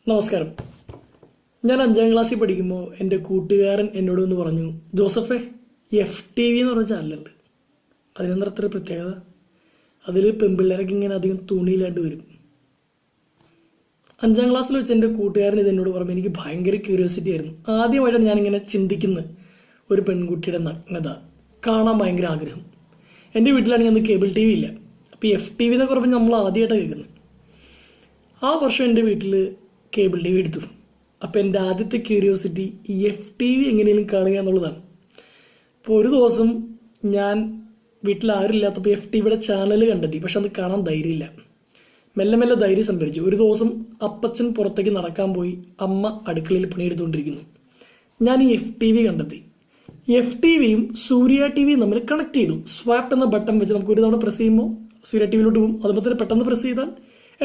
നമസ്കാരം. ഞാൻ 5ാം ക്ലാസ്സിൽ പഠിക്കുമ്പോൾ എൻ്റെ കൂട്ടുകാരൻ എന്നോട് ഒന്ന് പറഞ്ഞു, ജോസഫേ, FTV എന്ന് പറഞ്ഞ ചാനലുണ്ട്, അതിനെന്താ അത്ര പ്രത്യേകത? അതിൽ പെൺപിള്ളേരൊക്കെ ഇങ്ങനെ അധികം തുണിയിലാണ്ട് വരും. 5ാം ക്ലാസ്സിൽ വെച്ച് എൻ്റെ കൂട്ടുകാരൻ ഇത് എന്നോട് പറഞ്ഞു. എനിക്ക് ഭയങ്കര ക്യൂരിയോസിറ്റി ആയിരുന്നു. ആദ്യമായിട്ടാണ് ഞാനിങ്ങനെ ചിന്തിക്കുന്നത്, ഒരു പെൺകുട്ടിയുടെ നഗ്നത കാണാൻ ഭയങ്കര ആഗ്രഹം. എൻ്റെ വീട്ടിലാണെങ്കിൽ അന്ന് കേബിൾ TV ഇല്ല. അപ്പോൾ FTV എന്നൊക്കെ പറഞ്ഞ് നമ്മൾ ആദ്യമായിട്ടാണ് കേൾക്കുന്നത്. ആ വർഷം എൻ്റെ വീട്ടിൽ കേബിൾ TV എടുത്തു. അപ്പോൾ എൻ്റെ ആദ്യത്തെ ക്യൂരിയോസിറ്റി ഈ FTV എങ്ങനെയും കാണുക എന്നുള്ളതാണ്. അപ്പോൾ ഒരു ദിവസം ഞാൻ വീട്ടിൽ ആരുമില്ലാത്തപ്പോൾ FTVയുടെ ചാനൽ കണ്ടെത്തി. പക്ഷെ അത് കാണാൻ ധൈര്യമില്ല. മെല്ലെ മെല്ലെ ധൈര്യം സംഭരിച്ചു. ഒരു ദിവസം അപ്പച്ചൻ പുറത്തേക്ക് നടക്കാൻ പോയി, അമ്മ അടുക്കളയിൽ പണിയെടുത്തുകൊണ്ടിരിക്കുന്നു. ഞാൻ ഈ FTV കണ്ടെത്തി. FTVയും സൂര്യ TVയും തമ്മിൽ കണക്ട് ചെയ്തു. സ്വാപ്പ് എന്ന ബട്ടൺ വെച്ച് നമുക്ക് ഒരു തവണ പ്രസ് ചെയ്യുമ്പോൾ സൂര്യ TVയിലോട്ട് പോകും. അതുപോലെ തന്നെ പെട്ടെന്ന് പ്രസ് ചെയ്താൽ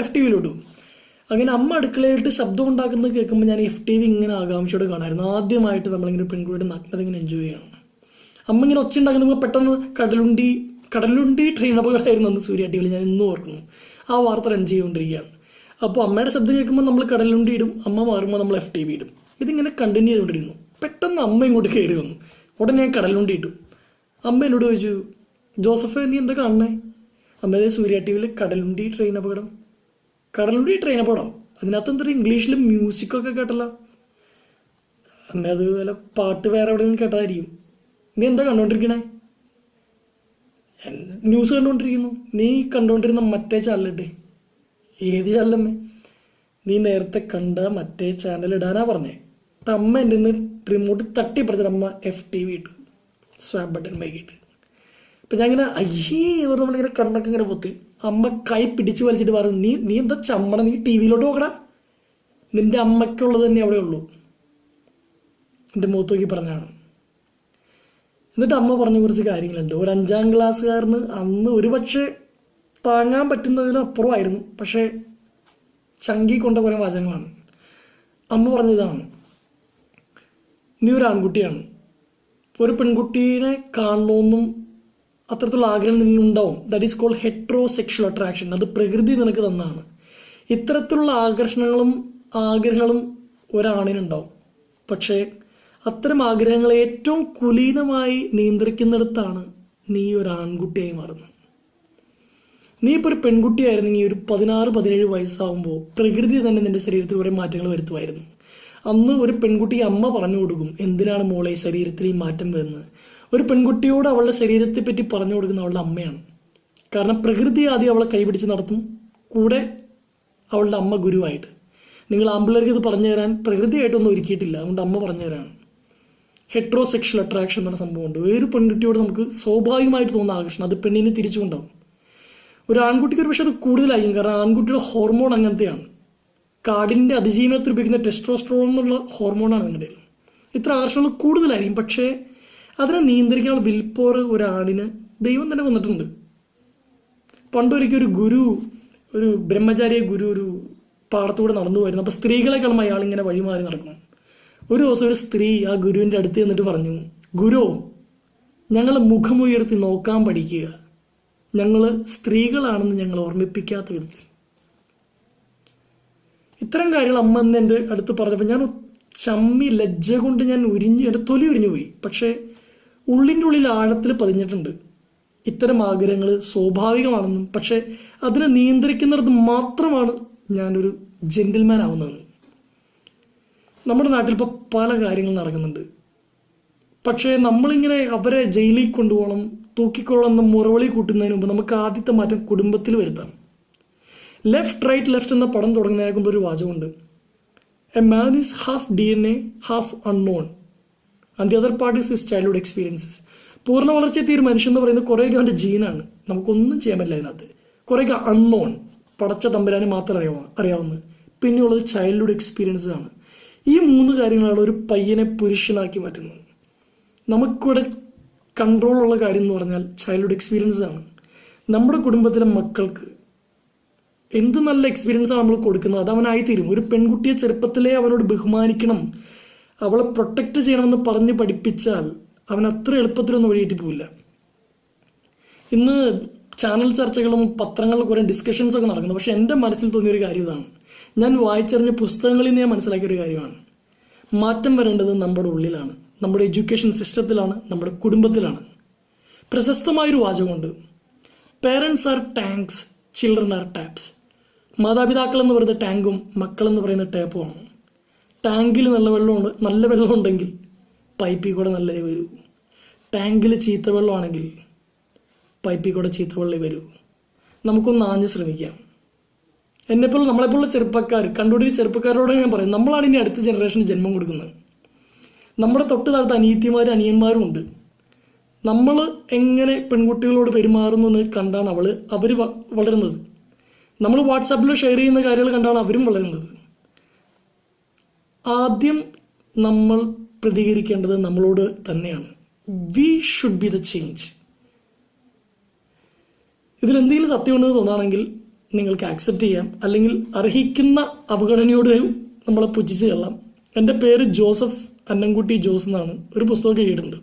FTVയിലോട്ട് പോകും. അങ്ങനെ അമ്മ അടുക്കളയായിട്ട് ശബ്ദം ഉണ്ടാക്കുന്നത് കേൾക്കുമ്പോൾ ഞാൻ FTV ഇങ്ങനെ ആകാംക്ഷയോടെ കാണാമായിരുന്നു. ആദ്യമായിട്ട് നമ്മളിങ്ങനെ പെൺകുട്ടിയുടെ നഗ്നത ഇങ്ങനെ എൻജോയ് ചെയ്യണം. അമ്മ ഇങ്ങനെ ഒച്ച ഉണ്ടാക്കുന്നത് പെട്ടെന്ന് കടലുണ്ടി ട്രെയിൻ അപകടമായിരുന്നു അന്ന് സൂര്യ TVയിൽ. ഞാൻ ഇന്നും ഓർക്കുന്നു. ആ വാർത്ത റൺ ചെയ്തുകൊണ്ടിരിക്കുകയാണ്. അപ്പോൾ അമ്മയുടെ ശബ്ദം കേൾക്കുമ്പോൾ നമ്മൾ കടലുണ്ടി ഇടും, അമ്മ മാറുമ്പോൾ നമ്മൾ FTV ഇടും. ഇതിങ്ങനെ കണ്ടിന്യൂ ചെയ്തുകൊണ്ടിരുന്നു. പെട്ടെന്ന് അമ്മ ഇങ്ങോട്ട് കയറി വന്നു. ഉടനെ ഞാൻ കടലുണ്ടി ഇട്ടു. അമ്മ എന്നോട് ചോദിച്ചു, ജോസഫ്, നീ എന്താ കാണണേ? അമ്മയുടെ സൂര്യ TVയിൽ കടലുണ്ടി ട്രെയിൻ അപകടം. കടലുണ്ടി ട്രെയിൻ അപകടം? അതിനകത്ത് എന്തൊരു ഇംഗ്ലീഷിൽ മ്യൂസിക്കൊക്കെ കേട്ടല്ലോ. അമ്മ അത് വല്ല പാട്ട് വേറെ എവിടെയെങ്കിലും കേട്ടതായിരിക്കും. നീ എന്താ കണ്ടുകൊണ്ടിരിക്കണേ? ന്യൂസ് കണ്ടുകൊണ്ടിരിക്കുന്നു. നീ കണ്ടുകൊണ്ടിരുന്ന മറ്റേ ചാനലിട്ട്. ഏത് ചാനലമ്മേ? നീ നേരത്തെ കണ്ട മറ്റേ ചാനൽ ഇടാനാ പറഞ്ഞേ. അമ്മ എൻ്റെ നിന്ന് റിമോട്ട് തട്ടി പറഞ്ഞിട്ട് അമ്മ FTV ഇട്ടു. സ്വാപ്പ് ബട്ടൺ വൈകിട്ട്. അപ്പം ഞാൻ ഇങ്ങനെ അയ്യേ എന്ന് നമ്മളിങ്ങനെ കണ്ണൊക്കെ ഇങ്ങനെ പൊത്തി. അമ്മ കൈ പിടിച്ച് വലിച്ചിട്ട് പറഞ്ഞു, നീ എന്താ ചമ്മണ, നീ TVയിലോട്ട് നോക്കടാ, നിന്റെ അമ്മയ്ക്കുള്ളത് തന്നെ അവിടെ ഉള്ളൂ. എൻ്റെ മുഖത്ത് നോക്കി പറഞ്ഞാണ്. എന്നിട്ട് അമ്മ പറഞ്ഞ കുറച്ച് കാര്യങ്ങളുണ്ട്. ഒരു 5ാം ക്ലാസ്സുകാരന് അന്ന് ഒരു പക്ഷേ താങ്ങാൻ പറ്റുന്നതിനും അപ്പുറമായിരുന്നു. പക്ഷേ ചങ്കി കൊണ്ട കുറേ വാചകങ്ങളാണ്. അമ്മ പറഞ്ഞതാണ്, നീ ഒരു ആൺകുട്ടിയാണ്, ഒരു പെൺകുട്ടീനെ കാണണമെന്നും അത്തരത്തിലുള്ള ആഗ്രഹം നിന്നുണ്ടാവും. That is called heterosexual attraction. അത് പ്രകൃതി നിനക്ക് തന്നാണ്. ഇത്തരത്തിലുള്ള ആഗ്രഹങ്ങളും ഒരാണിനുണ്ടാവും. പക്ഷേ അത്തരം ആഗ്രഹങ്ങളെ ഏറ്റവും കുലീനമായി നിയന്ത്രിക്കുന്നിടത്താണ് നീ ഒരു ആൺകുട്ടിയായി മാറുന്നത്. നീ ഇപ്പോൾ ഒരു പെൺകുട്ടിയായിരുന്നെങ്കിൽ ഒരു 16-17 വയസ്സാകുമ്പോൾ പ്രകൃതി തന്നെ നിന്റെ ശരീരത്തിൽ കുറേ മാറ്റങ്ങൾ വരുത്തുമായിരുന്നു. അന്ന് ഒരു പെൺകുട്ടിക്ക് അമ്മ പറഞ്ഞു കൊടുക്കും, എന്തിനാണ് മോളെ ശരീരത്തിൽ ഈ മാറ്റം വരുന്നത്. ഒരു പെൺകുട്ടിയോട് അവളുടെ ശരീരത്തെ പറ്റി പറഞ്ഞു കൊടുക്കുന്ന അവളുടെ അമ്മയാണ്. കാരണം പ്രകൃതി ആദ്യം അവളെ കൈപിടിച്ച് നടത്തും, കൂടെ അവളുടെ അമ്മ ഗുരുവായിട്ട്. നിങ്ങൾ ആമ്പിള്ളേർക്ക് ഇത് പറഞ്ഞു തരാൻ പ്രകൃതിയായിട്ടൊന്നും ഒരുക്കിയിട്ടില്ല, അതുകൊണ്ട് അമ്മ പറഞ്ഞു തരാണ്. ഹെട്രോസെക്ഷൽ അട്രാക്ഷൻ എന്ന സംഭവമുണ്ട്. ഒരു പെൺകുട്ടിയോട് നമുക്ക് സ്വാഭാവികമായിട്ട് തോന്നുന്ന ആകർഷണം അത് പെണ്ണിന് തിരിച്ചുകൊണ്ടാവും. ഒരു ആൺകുട്ടിക്ക് ഒരു പക്ഷേ അത് കൂടുതലായിരിക്കും. കാരണം ആൺകുട്ടിയുടെ ഹോർമോൺ അങ്ങനത്തെയാണ്. കാടിൻ്റെ അതിജീവനത്തിൽ ഉപയോഗിക്കുന്ന ടെസ്റ്റോസ്റ്ററോൺ എന്നുള്ള ഹോർമോണാണ് നിങ്ങളുടെ. ഇത്ര ആകർഷണങ്ങൾ കൂടുതലായിരിക്കും. പക്ഷേ അതിനെ നിയന്ത്രിക്കാനുള്ള വിൽ പവർ ഒരാണിന് ദൈവം തന്നെ വന്നിട്ടുണ്ട്. പണ്ടൊരിക്കൽ ഒരു ബ്രഹ്മചാരിയ ഗുരു ഒരു പാടത്തൂടെ നടന്നു വരുന്നു. അപ്പോൾ സ്ത്രീകളെ കാണുമ്പോൾ അയാളിങ്ങനെ വഴിമാറി നടക്കും. ഒരു ദിവസം ഒരു സ്ത്രീ ആ ഗുരുവിൻ്റെ അടുത്ത് ചെന്നിട്ട് പറഞ്ഞു, ഗുരു, ഞങ്ങൾ മുഖമുയർത്തി നോക്കാൻ പഠിക്കുക, ഞങ്ങൾ സ്ത്രീകളാണെന്ന് ഞങ്ങൾ ഓർമ്മിപ്പിക്കാത്ത വിധത്തിൽ. ഇത്തരം കാര്യങ്ങൾ അമ്മ എന്ന് എൻ്റെ അടുത്ത് പറഞ്ഞപ്പോൾ ഞാൻ ചമ്മി ലജ്ജ കൊണ്ട് ഞാൻ എൻ്റെ തൊലി ഉരിഞ്ഞു പോയി. പക്ഷേ ഉള്ളിൻ്റെ ഉള്ളിൽ ആഴത്തിൽ പതിഞ്ഞിട്ടുണ്ട് ഇത്തരം ആഗ്രഹങ്ങൾ സ്വാഭാവികമാണെന്നും പക്ഷേ അതിനെ നിയന്ത്രിക്കുന്നിടത്ത് മാത്രമാണ് ഞാനൊരു ജെന്റിൽമാൻ ആവുന്നതെന്ന്. നമ്മുടെ നാട്ടിൽ ഇപ്പോൾ പല കാര്യങ്ങൾ നടക്കുന്നുണ്ട്. പക്ഷേ നമ്മളിങ്ങനെ അവരെ ജയിലിൽ കൊണ്ടുപോകണം, തൂക്കിക്കൊള്ളണം എന്ന മുറവിളി കൂട്ടുന്നതിന് മുമ്പ് നമുക്ക് ആദ്യത്തെ മാറ്റം കുടുംബത്തിൽ വരുത്താം. ലെഫ്റ്റ് റൈറ്റ് ലെഫ്റ്റ് എന്ന പടം തുടങ്ങുന്നതിന് മുമ്പ് ഒരു വാചകമുണ്ട്, a man is half DNA, half unknown, and the other part is his childhood experiences. പൂർണ്ണ വളർച്ചയെത്തിയ ഒരു മനുഷ്യൻ എന്ന് പറയുന്നത് കുറേയൊക്കെ അവൻ്റെ ജീനാണ്, നമുക്കൊന്നും ചെയ്യാൻ പറ്റില്ല അതിനകത്ത്. കുറേയൊക്കെ അൺനോൺ, പടച്ച തമ്പുരാന് മാത്രം അറിയാവുന്നത്. പിന്നെയുള്ളത് ചൈൽഡ്ഹുഡ് എക്സ്പീരിയൻസസ് ആണ്. ഈ 3 കാര്യങ്ങളാണ് ഒരു പയ്യനെ പുരുഷനാക്കി മാറ്റുന്നത്. നമുക്കിവിടെ കൺട്രോളുള്ള കാര്യം എന്ന് പറഞ്ഞാൽ ചൈൽഡ്ഹുഡ് എക്സ്പീരിയൻസസ് ആണ്. നമ്മുടെ കുടുംബത്തിലെ മക്കൾക്ക് എന്ത് നല്ല എക്സ്പീരിയൻസാണ് നമ്മൾ കൊടുക്കുന്നത് അത് അവനായിത്തീരും. ഒരു പെൺകുട്ടിയെ ചെറുപ്പത്തിലേ അവനോട് ബഹുമാനിക്കണം, അവളെ പ്രൊട്ടക്റ്റ് ചെയ്യണമെന്ന് പറഞ്ഞ് പഠിപ്പിച്ചാൽ അവൻ അത്ര എളുപ്പത്തിലൊന്നും വഴിയേറ്റി പോവില്ല. ഇന്ന് ചാനൽ ചർച്ചകളും പത്രങ്ങളിലും കുറേ ഡിസ്കഷൻസൊക്കെ നടക്കുന്നു. പക്ഷെ എൻ്റെ മനസ്സിൽ തോന്നിയൊരു കാര്യം ഇതാണ്, ഞാൻ വായിച്ചറിഞ്ഞ പുസ്തകങ്ങളിൽ നിന്ന് ഞാൻ മനസ്സിലാക്കിയൊരു കാര്യമാണ്. മാറ്റം വരേണ്ടത് നമ്മുടെ ഉള്ളിലാണ്, നമ്മുടെ എഡ്യൂക്കേഷൻ സിസ്റ്റത്തിലാണ്, നമ്മുടെ കുടുംബത്തിലാണ്. പ്രശസ്തമായൊരു വാചകമുണ്ട്, parents are tanks, children are taps. മാതാപിതാക്കൾ എന്ന് പറയുന്ന ടാങ്കും മക്കളെന്ന് പറയുന്ന ടാപ്പുമാണ്. ടാങ്കിൽ നല്ല വെള്ളമുണ്ടെങ്കിൽ പൈപ്പിൽ കൂടെ നല്ലതേ വരൂ. ടാങ്കിൽ ചീത്ത വെള്ളമാണെങ്കിൽ പൈപ്പിൽ കൂടെ ചീത്ത വെള്ളമേ വരൂ. നമുക്കൊന്ന് ആഞ്ഞ് ശ്രമിക്കാം. നമ്മളെപ്പോലുള്ള ചെറുപ്പക്കാർ, കണ്ടുപിടിച്ച ചെറുപ്പക്കാരോട് ഞാൻ പറയും, നമ്മളാണ് ഇനി അടുത്ത ജനറേഷന് ജന്മം കൊടുക്കുന്നത്. നമ്മുടെ തൊട്ട് താഴത്ത് അനിയത്തിമാരും അനിയന്മാരും ഉണ്ട്. നമ്മൾ എങ്ങനെ പെൺകുട്ടികളോട് പെരുമാറുന്നു എന്ന് കണ്ടാണ് അവർ വളരുന്നത്. നമ്മൾ വാട്സാപ്പിൽ ഷെയർ ചെയ്യുന്ന കാര്യങ്ങൾ കണ്ടാണ് അവരും വളരുന്നത്. ആദ്യം നമ്മൾ പ്രതികരിക്കേണ്ടത് നമ്മളോട് തന്നെയാണ്. We should be the change. ഇതിലെന്തെങ്കിലും സത്യമുണ്ടെന്ന് തോന്നുകയാണെങ്കിൽ നിങ്ങൾക്ക് ആക്സെപ്റ്റ് ചെയ്യാം, അല്ലെങ്കിൽ അർഹിക്കുന്ന അവഗണനയോട് നമ്മളെ പുച്ഛിച്ച് കൊള്ളാം. എൻ്റെ പേര് ജോസഫ് അന്നംകുട്ടി ജോസ് എന്നാണ്. ഒരു പുസ്തകമൊക്കെ എഴുതിയിട്ടുണ്ട്.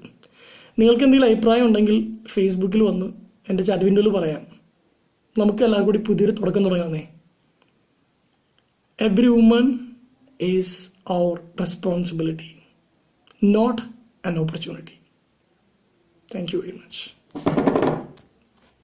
നിങ്ങൾക്ക് എന്തെങ്കിലും അഭിപ്രായം ഉണ്ടെങ്കിൽ ഫേസ്ബുക്കിൽ വന്ന് എൻ്റെ ചാറ്റ് വിൻഡോയിൽ പറയാം. നമുക്ക് എല്ലാവർക്കും കൂടി പുതിയൊരു തുടക്കം തുടങ്ങാന്നേ. Every woman is our responsibility, not an opportunity. Thank you very much.